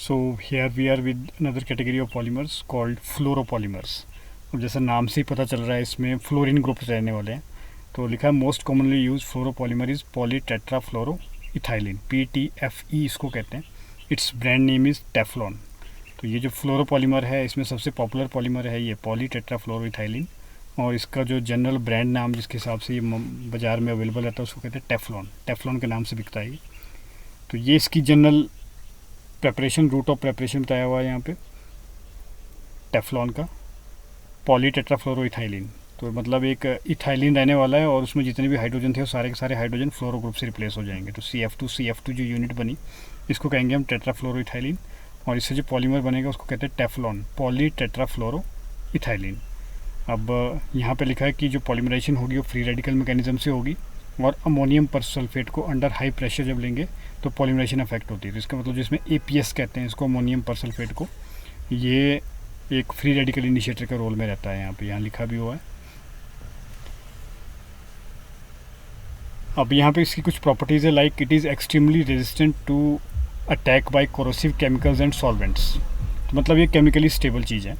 So here we are with another category of polymers called fluoropolymers. अब जैसा नाम से ही पता चल रहा है इसमें फ्लोरीन ग्रुप रहने वाले हैं, तो लिखा है most commonly use fluoropolymer is polytetrafluoro ethylene, PTFE इसको कहते हैं. It's brand name is Teflon. तो ये जो फ्लोरोपॉलीमर है इसमें सबसे पॉपुलर पॉलीमर है ये पॉलीटेट्राफ्लोरो इथाइलिन, और इसका जो जनरल ब्रांड नाम जिसके हिसाब से ये बाज़ार में अवेलेबल रहता है उसको कहते हैं टेफ्लॉन. टेफ्लॉन के नाम से बिकता है ये. तो ये इसकी general preparation, route of preparation बताया हुआ है यहाँ पे टेफ्लॉन का, पॉलीटेट्राफ्लोरोइथाइलिन. तो मतलब एक इथाइलिन रहने वाला है और उसमें जितने भी हाइड्रोजन थे वो सारे के सारे हाइड्रोजन फ्लोरो ग्रुप से रिप्लेस हो जाएंगे. तो CF2 जो यूनिट बनी इसको कहेंगे हम टेट्राफ्लोरोइथाइलिन, और इससे जो पॉलीमर बनेगा उसको कहते हैं टेफ्लॉन, पॉलीटेट्राफ्लोरोइथाइलिन. अब यहाँ पे लिखा है कि जो पॉलीमराइजेशन होगी वो फ्री रेडिकल मैकेनिज्म से होगी, और अमोनियम परसल्फेट को अंडर हाई प्रेशर जब लेंगे तो पॉलीमराइजेशन अफेक्ट होती है. तो इसका मतलब जिसमें APS कहते हैं इसको, अमोनियम परसल्फेट को, ये एक फ्री रेडिकल इनिशिएटर का रोल में रहता है. यहाँ लिखा भी हुआ है. अब यहाँ पे इसकी कुछ प्रॉपर्टीज़ है, like it is extremely resistant to attack by corrosive chemicals and solvents. तो मतलब ये केमिकली स्टेबल चीज़ है,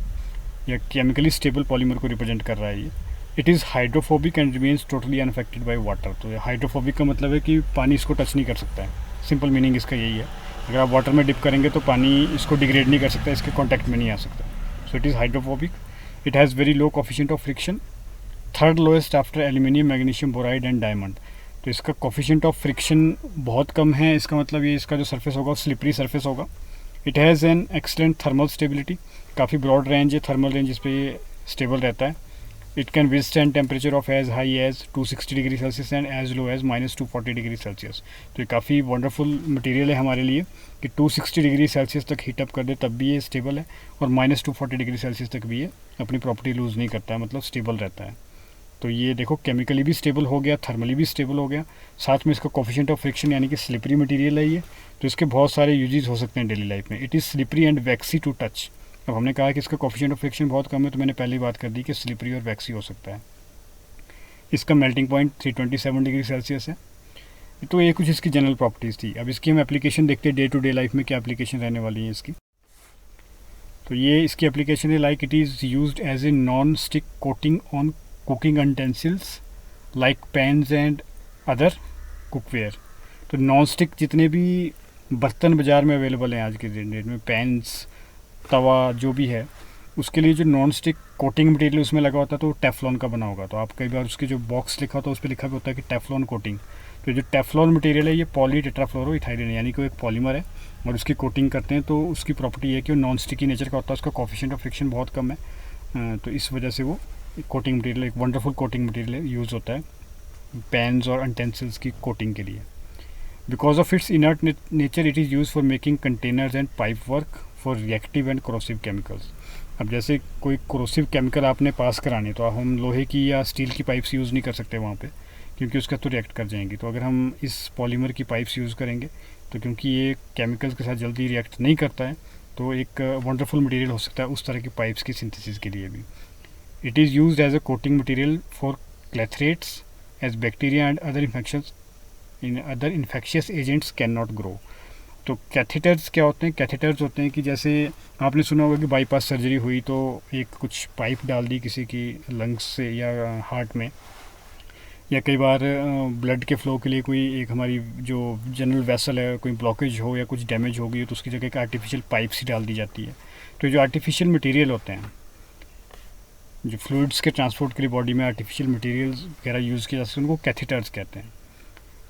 या केमिकली स्टेबल पॉलीमर को रिप्रेजेंट कर रहा है ये. It is hydrophobic and remains totally unaffected by water. तो हाइड्रोफोबिक का मतलब है कि पानी इसको टच नहीं कर सकता है. सिंपल मीनिंग इसका यही है. अगर आप वाटर में डिप करेंगे तो पानी इसको डिग्रेड नहीं कर सकता, इसके कॉन्टैक्ट में नहीं आ सकता. So it is hydrophobic. It has very low coefficient of friction, third lowest after aluminium, magnesium boride and diamond. तो इसका कोफिशिएंट ऑफ फ्रिक्शन बहुत कम है. इसका मतलब ये इसका जो सरफेस होगा स्लिपरी सरफेस होगा. It has an excellent thermal stability. काफ़ी ब्रॉड रेंज है, थर्मल रेंज इस पर ये स्टेबल रहता है. It can withstand temperature of as high as 260 degree Celsius and as low as -240 degree Celsius. तो ये काफ़ी वंडरफुल मटेरियल है हमारे लिए कि 260 डिग्री सेल्सियस तक हीटअप कर दे तब भी ये स्टेबल है, और -240 डिग्री सेल्सियस तक भी ये अपनी प्रॉपर्टी लूज़ नहीं करता है, मतलब स्टेबल रहता है. तो ये देखो केमिकली भी स्टेबल हो गया, थर्मली भी स्टेबल हो गया, साथ में इसका कोफिशिएंट ऑफ फ्रिक्शन यानी कि स्लिपरी मटेरियल है ये. तो इसके बहुत सारे यूजेस हो सकते हैं डेली लाइफ में. It is slippery and waxy to touch. अब हमने कहा कि इसका कोफिशिएंट ऑफ फ्रिक्शन बहुत कम है, तो मैंने पहले ही बात कर दी कि स्लिपरी और वैक्सी हो सकता है. इसका मेल्टिंग पॉइंट 327 डिग्री सेल्सियस है. तो ये कुछ इसकी जनरल प्रॉपर्टीज़ थी. अब इसकी हम एप्लीकेशन देखते हैं डे टू डे लाइफ में क्या एप्लीकेशन रहने वाली है इसकी. तो ये इसकी एप्लीकेशन है, like it is used as a non stick coating on cooking utensils like pans and other cookware. तो नॉन स्टिक जितने भी बर्तन बाज़ार में अवेलेबल हैं आज के डेट में, पैन्स, तवा जो भी है, उसके लिए जो नॉन स्टिक कोटिंग मटेरियल उसमें लगा होता है तो टेफ्लॉन का बना होगा. तो आप कई बार उसके जो बॉक्स लिखा होता है उस पर लिखा भी होता है कि टेफ्लॉन कोटिंग. तो जो टेफ्लॉन मटेरियल है ये पॉलीटेट्राफ्लोरोइथाइलिन यानी कि एक पॉलीमर है, और उसकी कोटिंग करते हैं तो उसकी प्रॉपर्टी है कि वो नॉन स्टिकी नेचर का होता है, उसका कोफिशिएंट ऑफ फ्रिक्शन बहुत कम है. तो इस वजह से वो कोटिंग मटेरियल, एक वंडरफुल कोटिंग मटेरियल यूज़ होता है पैन्स और यूटेंसिल्स की कोटिंग के लिए. Because of its inert nature it is use for making containers and pipe work for reactive and corrosive chemicals. अब जैसे कोई कोरोसिव केमिकल आपने पास कराने, तो हम लोहे की या स्टील की पाइप्स यूज़ नहीं कर सकते वहाँ पे, क्योंकि उसका तो रिएक्ट कर जाएंगी. तो अगर हम इस पॉलीमर की पाइप्स यूज़ करेंगे तो क्योंकि ये केमिकल्स के साथ जल्दी रिएक्ट नहीं करता है, तो एक वंडरफुल मटेरियल हो सकता है उस तरह की पाइप्स की सिंथेसिस के लिए भी. It is used as a coating material for catheters as bacteria and other infectious agents can not grow. तो कैथेटर्स क्या होते हैं? कैथेटर्स होते हैं कि जैसे आपने सुना होगा कि बाईपास सर्जरी हुई तो एक कुछ पाइप डाल दी किसी की लंग्स से या हार्ट में, या कई बार ब्लड के फ़्लो के लिए कोई एक हमारी जो जनरल वेसल है कोई ब्लॉकेज हो या कुछ डैमेज हो गई तो उसकी जगह एक आर्टिफिशियल पाइप सी डाल दी जाती है. तो जो आर्टिफिशियल मटेरियल होते हैं, जो फ्लूइड्स के ट्रांसपोर्ट के लिए बॉडी में आर्टिफिशियल मटेरियल्स वगैरह यूज़ किए जाते हैं उनको कैथेटर्स कहते हैं.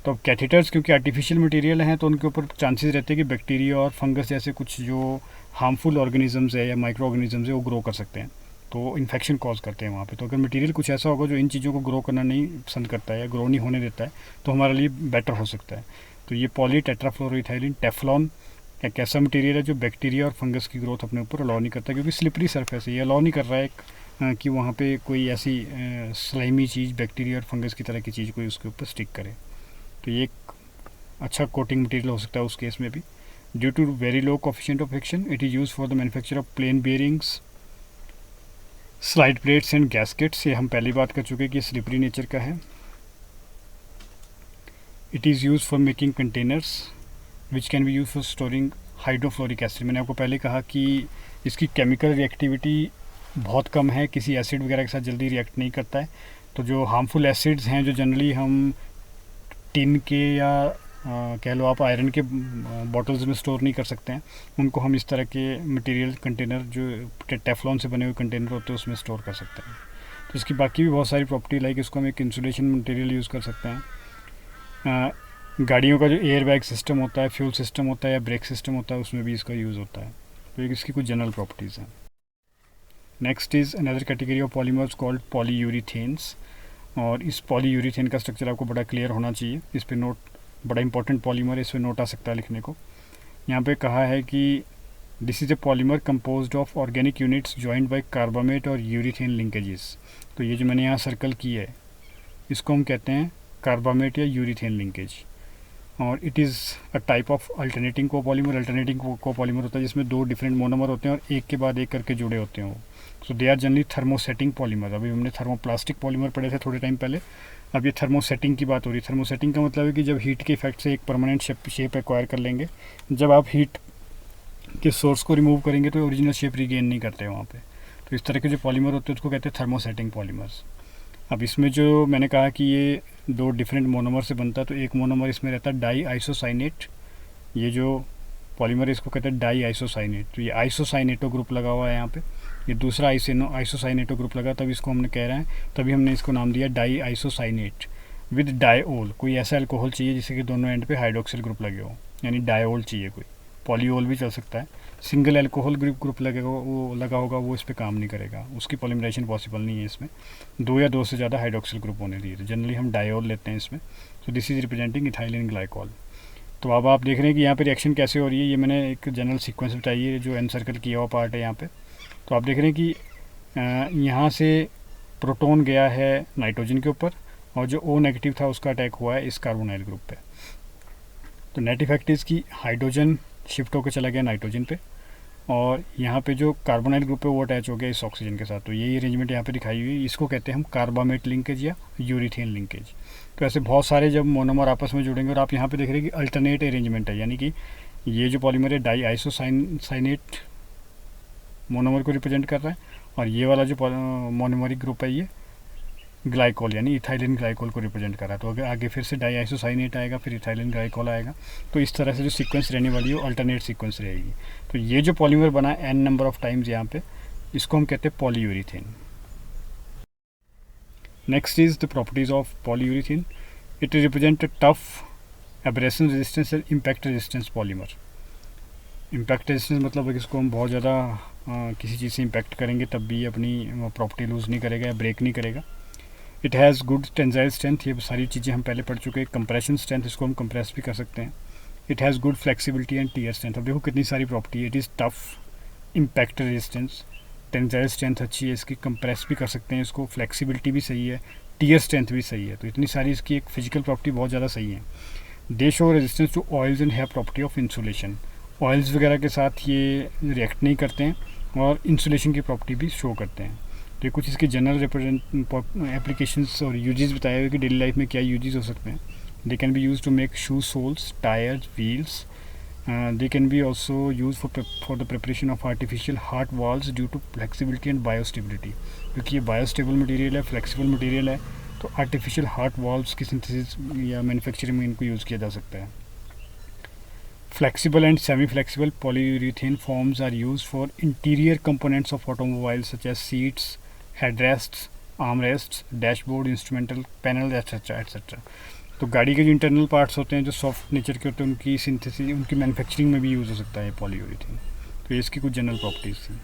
तो अब कैथेटर्स क्योंकि आर्टिफिशियल मटेरियल हैं तो उनके ऊपर चांसेस रहते हैं कि बैक्टीरिया और फंगस जैसे कुछ जो हार्मफुल ऑर्गेनिजम्स है या माइक्रो ऑर्गेनिजम्स है वो ग्रो कर सकते हैं, तो इन्फेक्शन कॉज करते हैं वहाँ पे. तो अगर मटेरियल कुछ ऐसा होगा जो इन चीज़ों को ग्रो करना नहीं पसंद करता है या ग्रो नहीं होने देता है तो हमारे लिए बेटर हो सकता है. तो ये पॉलीटेट्राफ्लोरोइथाइलिन टेफ्लॉन एक ऐसा मटेरियल है जो बैक्टीरिया और फंगस की ग्रोथ अपने ऊपर अलाउ नहीं करता, क्योंकि स्लिपरी सरफेस है, ये अलाउ नहीं कर रहा है कि वहाँ पे कोई ऐसी स्लाइमी चीज़ बैक्टीरिया और फंगस की तरह की चीज़ कोई उसके ऊपर स्टिक करे. तो ये एक अच्छा कोटिंग मटेरियल हो सकता है उस केस में भी. Due to very low coefficient of friction it is use for the manufacture of plain bearings, slide plates and gaskets. ये हम पहली बात कर चुके हैं कि स्लिपरी नेचर का है. It is use for making containers which can be use for storing hydrofluoric acid. मैंने आपको पहले कहा कि इसकी केमिकल रिएक्टिविटी बहुत कम है, किसी एसिड वगैरह के साथ जल्दी रिएक्ट नहीं करता है। तो जो हार्मफुल एसिड्स हैं जो जनरली हम टिन के या कह लो आप आयरन के बॉटल्स में स्टोर नहीं कर सकते हैं, उनको हम इस तरह के मटेरियल कंटेनर जो टेफ्लॉन से बने हुए कंटेनर होते हैं उसमें स्टोर कर सकते हैं। तो इसकी बाकी भी बहुत सारी प्रॉपर्टी, लाइक इसको हम एक इंसुलेशन मटेरियल यूज़ कर सकते हैं। गाड़ियों का जो एयर बैग सिस्टम होता है, फ्यूल सिस्टम होता है या ब्रेक सिस्टम होता है, उसमें भी इसका यूज़ होता है। तो ये इसकी कुछ जनरल प्रॉपर्टीज़ हैं। Next is another category of polymers called polyurethanes. और इस पॉलीयूरीथेन का स्ट्रक्चर आपको बड़ा क्लियर होना चाहिए। इस पे नोट, बड़ा इंपॉर्टेंट पॉलीमर है, इस पर नोट आ सकता है लिखने को। यहाँ पे कहा है कि this is a polymer composed of organic units joined by carbamate और यूरीथेन लिंकेजेस। तो ये जो मैंने यहाँ सर्कल की है इसको हम कहते हैं कार्बामेट या यूरीथेन लिंकेज। और it is a type of alternating copolymer. Alternating copolymer होता है जिसमें दो डिफरेंट मोनोमर होते हैं और एक के बाद एक करके जुड़े होते हैं वो। So they are generally thermosetting polymer. अभी हमने थर्मोप्लास्टिक पॉलीमर पढ़े थे थोड़े टाइम पहले, अब ये थर्मोसेटिंग की बात हो रही है। थर्मोसेटिंग का मतलब है कि जब हीट के इफेक्ट से एक परमानेंट शेप एक्वायर कर लेंगे, जब आप हीट के सोर्स को रिमूव करेंगे तो ओरिजिनल शेप रिगेन नहीं करते वहाँ पे। तो इस तरह के जो पॉलीमर होते हैं उसको कहते हैं थर्मोसेटिंग पॉलीमर्स। अब इसमें जो मैंने कहा कि ये दो डिफरेंट मोनोमर से बनता है, तो एक मोनोमर इसमें रहता है डाई आइसोसाइनेट। ये जो पॉलीमर है इसको कहते हैं डाई आइसोसाइनेट। तो ये आइसोसाइनेटो ग्रुप लगा हुआ है यहाँ पे, ये दूसरा आइसोसाइनेटो ग्रुप लगा, तब इसको हमने कह रहे हैं, तभी हमने इसको नाम दिया डाई आइसोसाइनेट विद डायोल। कोई ऐसा अल्कोहल चाहिए जिससे कि दोनों एंड पे हाइड्रोक्सिल ग्रुप लगे हो, यानी डायोल चाहिए कोई। पॉलीओल भी चल सकता है। सिंगल अल्कोहल ग्रुप लगेगा, वो लगा होगा, वो इस पर काम नहीं करेगा, उसकी पॉलीमराइजेशन पॉसिबल नहीं है इसमें। दो या दो से ज़्यादा हाइड्रोक्सिल ग्रुप होने दिए, तो जनरली हम डायोल लेते हैं इसमें। तो this is representing ethylene glycol. तो अब आप देख रहे हैं कि यहाँ पे रिएक्शन कैसे हो रही है। ये मैंने एक जनरल सीक्वेंस बताई है जो एन सर्कल किया हुआ पार्ट है यहाँ पे। तो आप देख रहे हैं कि यहाँ से प्रोटॉन गया है नाइट्रोजन के ऊपर और जो O नेगेटिव था उसका अटैक हुआ है इस कार्बोनाइल ग्रुप पे। तो नेट इफेक्ट इसकी हाइड्रोजन शिफ्ट होकर चला गया नाइट्रोजन पे और यहाँ पे जो कार्बोनाइल ग्रुप है वो अटैच हो गया इस ऑक्सीजन के साथ। तो यही अरेंजमेंट यहाँ पे दिखाई हुई है, इसको कहते हैं हम कार्बामेट लिंकेज या यूरीथेन लिंकेज। तो ऐसे बहुत सारे जब मोनोमर आपस में जुड़ेंगे, और आप यहाँ पे देख रहे हैं कि अल्टरनेट अरेंजमेंट है, यानी कि ये जो पॉलीमर है डाई आइसोसाइनेट मोनोमर को रिप्रेजेंट कर रहा है और ये वाला जो मोनोमरिक ग्रुप है ये ग्लाइकोल यानी इथाइलिन ग्लाइकोल को रिप्रेजेंट कर रहा है। तो अगर आगे फिर से डाई आइसोसाइनेट आएगा, फिर इथाइलिन ग्लाइकोल आएगा। तो इस तरह से जो सीक्वेंस रहने वाली है वो अल्टरनेट सीक्वेंस रहेगी। तो ये जो पॉलीमर बना है n नंबर ऑफ टाइम्स यहाँ पे, इसको हम कहते हैं polyurethane. Next is the properties of polyurethane. It represent a tough abrasion resistance और impact resistance polymer. Impact resistance मतलब है इसको हम बहुत ज़्यादा किसी चीज़ से इम्पैक्ट करेंगे तब भी अपनी प्रॉपर्टी लूज़ नहीं करेगा या ब्रेक नहीं करेगा। It has good tensile strength, ये सारी चीज़ें हम पहले पढ़ चुके हैं। कंप्रेशन स्ट्रेंथ, इसको हम कंप्रेस भी कर सकते हैं। It has good flexibility and tear strength. अब देखो कितनी सारी प्रॉपर्टी है। It is tough, impact resistance, tensile strength अच्छी है इसकी, कंप्रेस भी कर सकते हैं इसको, फ्लेक्सिबिलिटी भी सही है, टियर स्ट्रेंथ भी सही है। तो इतनी सारी इसकी एक फिजिकल प्रॉपर्टी बहुत ज़्यादा सही है। They show resistance to oils and have property of insulation. Oils वगैरह के साथ ये रिएक्ट नहीं करते हैं और इंसुलेशन की प्रॉपर्टी भी शो करते हैं। तो ये कुछ इसके जनरल एप्लीकेशंस और यूजेस बताए हुए कि डेली लाइफ में क्या यूजेस हो सकते हैं। They can be use to make shoe soles, tyres, wheels. They can be also use for the preparation of artificial heart walls due to flexibility and biostability. क्योंकि ये बायोस्टेबल मटेरियल है, flexible material है, तो artificial heart walls की synthesis या manufacturing में इनको use किया जा सकता है। Flexible and semi-flexible polyurethane forms are used for interior components of automobiles such as seats, headrests, armrests, dashboard, instrumental panels, etc. etc. तो गाड़ी के जो इंटरनल पार्ट्स होते हैं जो सॉफ्ट नेचर के होते हैं उनकी सिंथेसिस, उनकी मैन्युफैक्चरिंग में भी यूज़ हो सकता है पॉलीयूरेथेन। तो ये इसकी कुछ जनरल प्रॉपर्टीज़ थी।